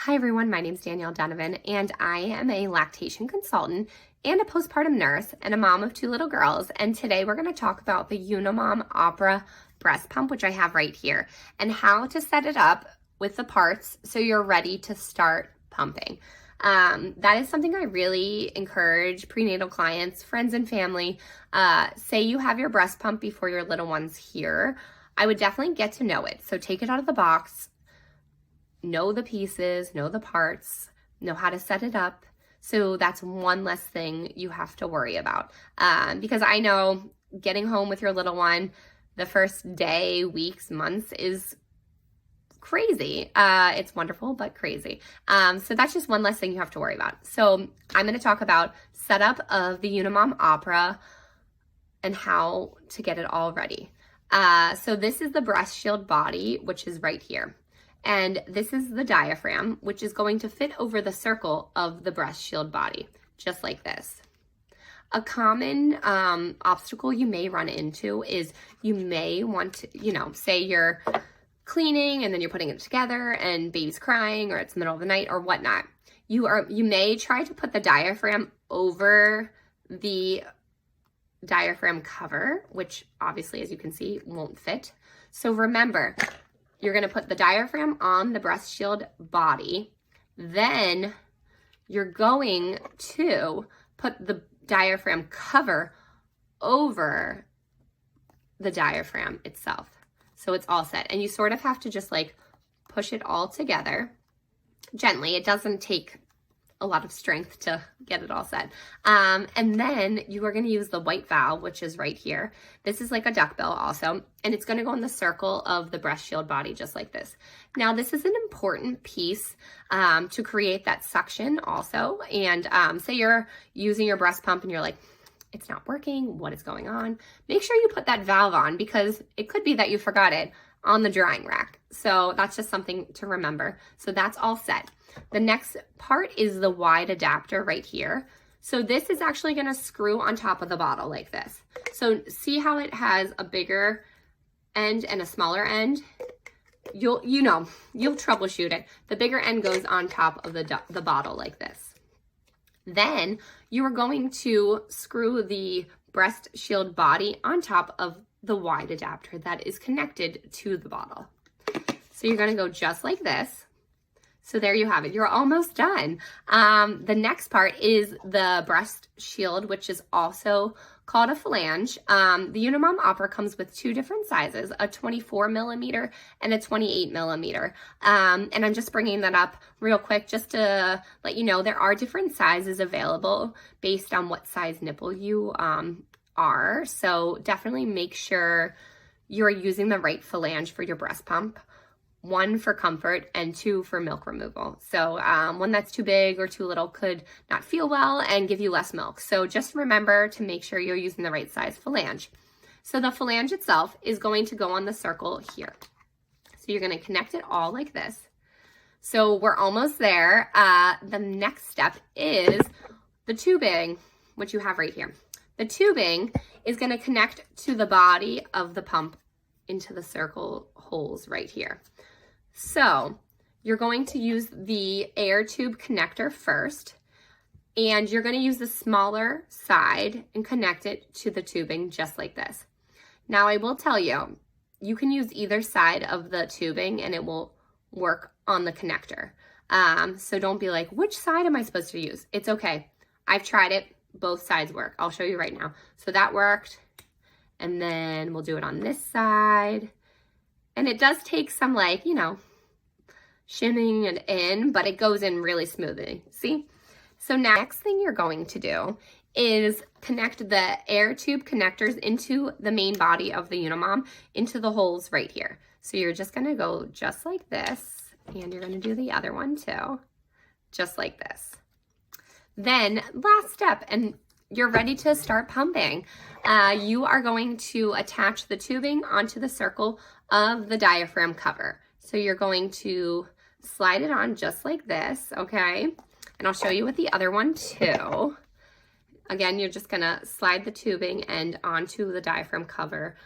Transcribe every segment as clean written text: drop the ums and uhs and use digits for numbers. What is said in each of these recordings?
Hi everyone, my name is Danielle Donovan and I am a lactation consultant and a postpartum nurse and a mom of 2 little girls. And today we're going to talk about the Unimom Opera breast pump, which I have right here, and how to set it up with the parts so you're ready to start pumping. That is something I really encourage prenatal clients, friends and family. Say you have your breast pump before your little one's here. I would definitely get to know it. So take it out of the box, know the pieces, know the parts, know how to set it up. So that's one less thing you have to worry about. Because I know getting home with your little one the first day, weeks, months is crazy. It's wonderful, but crazy. So that's just one less thing you have to worry about. So I'm going to talk about setup of the Unimom Opera and how to get it all ready. So this is the breast shield body, which is right here. And this is the diaphragm, which is going to fit over the circle of the breast shield body, just like this. A common obstacle you may run into is you may want to, say you're cleaning and then you're putting it together and baby's crying or it's the middle of the night or whatnot. You may try to put the diaphragm over the diaphragm cover, which obviously, as you can see, won't fit. So remember, you're going to put the diaphragm on the breast shield body. Then you're going to put the diaphragm cover over the diaphragm itself. So it's all set. And you sort of have to just like push it all together gently. It doesn't take a lot of strength to get it all set. And then you are going to use the white valve, which is right here. This is like a duckbill also, and it's going to go in the circle of the breast shield body, just like this. Now, this is an important piece to create that suction also. And say you're using your breast pump and you're like, it's not working, what is going on? Make sure you put that valve on because it could be that you forgot it on the drying rack. So that's just something to remember. So that's all set. The next part is the wide adapter right here. So this is actually going to screw on top of the bottle like this. So see how it has a bigger end and a smaller end? You'll troubleshoot it. The bigger end goes on top of the bottle like this. Then you are going to screw the breast shield body on top of the wide adapter that is connected to the bottle. So you're going to go just like this. So there you have it. You're almost done. The next part is the breast shield, which is also called a flange. The Unimom Opera comes with 2 different sizes, a 24 millimeter and a 28 millimeter. And I'm just bringing that up real quick just to let you know there are different sizes available based on what size nipple you are. So definitely make sure you're using the right flange for your breast pump. 1 for comfort and 2 for milk removal. So one that's too big or too little could not feel well and give you less milk. So just remember to make sure you're using the right size flange. So the flange itself is going to go on the circle here. So you're going to connect it all like this. So we're almost there. The next step is the tubing, which you have right here. The tubing is going to connect to the body of the pump into the circle holes right here. So you're going to use the air tube connector first, and you're going to use the smaller side and connect it to the tubing just like this. Now I will tell you, you can use either side of the tubing and it will work on the connector. So don't be like, which side am I supposed to use? It's okay. I've tried it. Both sides work. I'll show you right now. So that worked. And then we'll do it on this side. And it does take some shimming it in, but it goes in really smoothly. See? So next thing you're going to do is connect the air tube connectors into the main body of the Unimom into the holes right here. So you're just going to go just like this, and you're going to do the other one too, just like this. Then last step, and you're ready to start pumping. You are going to attach the tubing onto the circle of the diaphragm cover. So you're going to slide it on just like this, okay? And I'll show you with the other one too. Again, you're just gonna slide the tubing end onto the diaphragm cover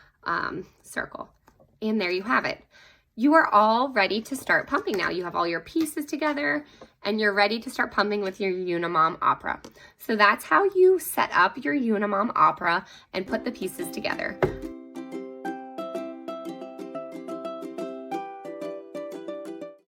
circle. And there you have it. you are all ready to start pumping now. You have all your pieces together and you're ready to start pumping with your Unimom Opera. So that's how you set up your Unimom Opera and put the pieces together.